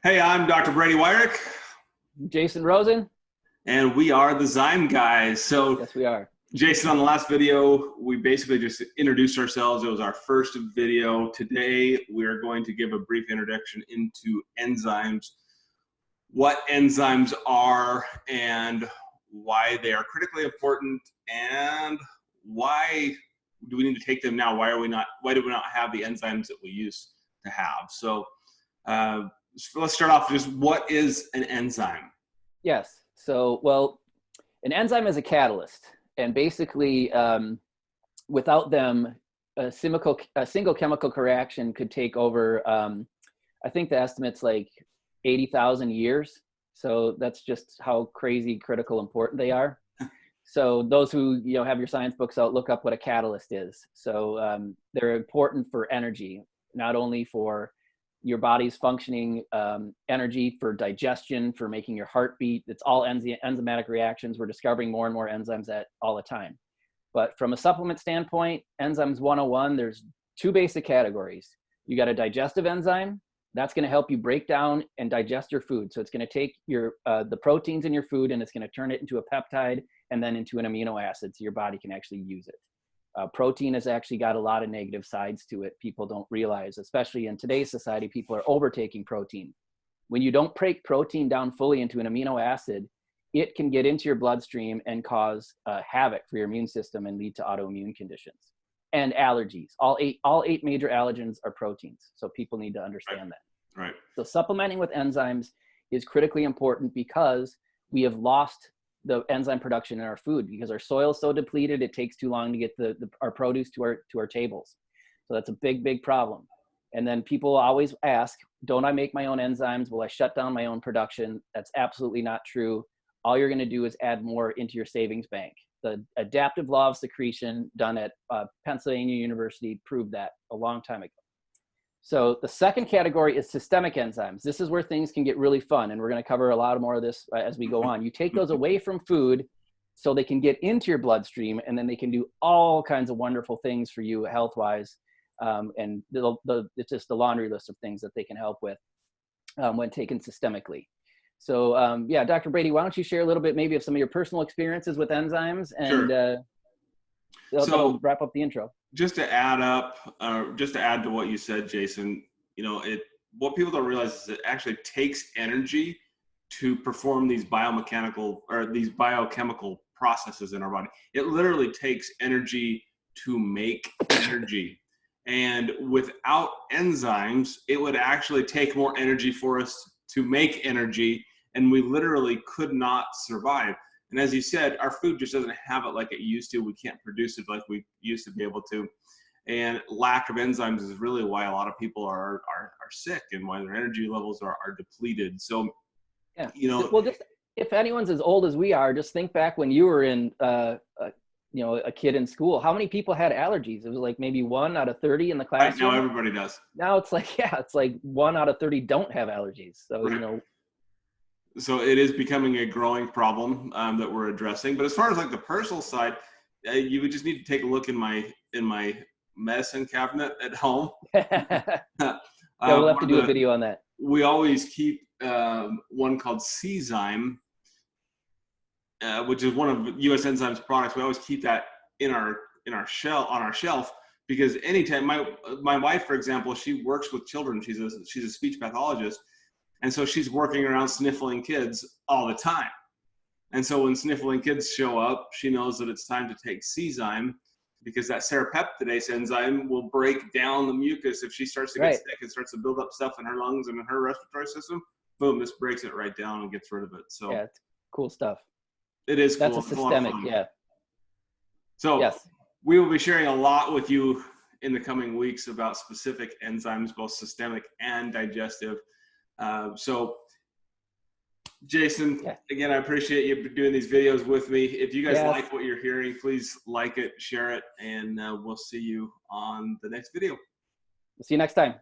Hey, I'm Dr. Brady Wyrick, Jason Rosen? and we are the Zyme guys. So, Yes, we are. Jason, on the last video, we basically just introduced ourselves. It was our first video. Today, we're going to give a brief introduction into enzymes, what enzymes are, and why they are critically important, and why do we need to take them now? Why do we not have the enzymes that we used to have? Uh, so let's start off with just what is an enzyme? Yes. So, well, an enzyme is a catalyst. And basically, without them, a single chemical reaction could take over, I think the estimate's like 80,000 years. So that's just how crazy, critical, important they are. So those who have your science books out, look up what a catalyst is. So they're important for energy, not only for your body's functioning, energy for digestion, for making your heart beat. It's all enzymatic reactions. We're discovering more and more enzymes all the time. But from a supplement standpoint, enzymes 101, there's two basic categories. You got a digestive enzyme. That's going to help you break down and digest your food. So it's going to take the proteins in your food and it's going to turn it into a peptide and then into an amino acid so your body can actually use it. Protein has actually got a lot of negative sides to it. People don't realize, especially in today's society, people are overtaking protein. When you don't break protein down fully into an amino acid, it can get into your bloodstream and cause havoc for your immune system and lead to autoimmune conditions and allergies. All eight major allergens are proteins. So people need to understand that. Right. So supplementing with enzymes is critically important because we have lost the enzyme production in our food because our soil is so depleted. It takes too long to get our produce to our tables. So that's a big problem. And then people always ask, don't I make my own enzymes? Will I shut down my own production? That's absolutely not true. All you're going to do is add more into your savings bank. The adaptive law of secretion done at Pennsylvania University proved that a long time ago. So the second category is systemic enzymes. This is where things can get really fun, and we're going to cover a lot more of this as we go on. You take those away from food so they can get into your bloodstream, and then they can do all kinds of wonderful things for you health-wise, and it's just the laundry list of things that they can help with when taken systemically. So yeah, Dr. Brady, why don't you share a little bit maybe of some of your personal experiences with enzymes, and Sure. that'll wrap up the intro. Just to add to what you said, Jason, what people don't realize is it actually takes energy to perform these biochemical processes in our body. It literally takes energy to make energy. And without enzymes, it would actually take more energy for us to make energy, and we literally could not survive. And as you said, our food just doesn't have it like it used to. We can't produce it like we used to be able to. And lack of enzymes is really why a lot of people are sick and why their energy levels are depleted. So, yeah. Well, just if anyone's as old as we are, just think back when you were in, a kid in school. How many people had allergies? It was like maybe 1 out of 30 in the classroom. Right now, everybody does. Now it's like 1 out of 30 don't have allergies. So, right. So it is becoming a growing problem that we're addressing. But as far as like the personal side, you would just need to take a look in my medicine cabinet at home. Yeah, we'll have to do a video on that. We always keep one called Enzyme, which is one of US Enzymes products. We always keep that on our shelf because anytime my wife, for example, she works with children. She's a speech pathologist. And so she's working around sniffling kids all the time. And so when sniffling kids show up, she knows that it's time to take Enzyme because that serrapeptidase enzyme will break down the mucus. If she starts to get sick and starts to build up stuff in her lungs and in her respiratory system, boom, this breaks it right down and gets rid of it. So yeah, it's cool stuff. It is cool. That's a systemic, yeah. So yes, we will be sharing a lot with you in the coming weeks about specific enzymes, both systemic and digestive. So Jason, again, I appreciate you doing these videos with me. If you guys like what you're hearing, please like it, share it, and we'll see you on the next video. We'll see you next time.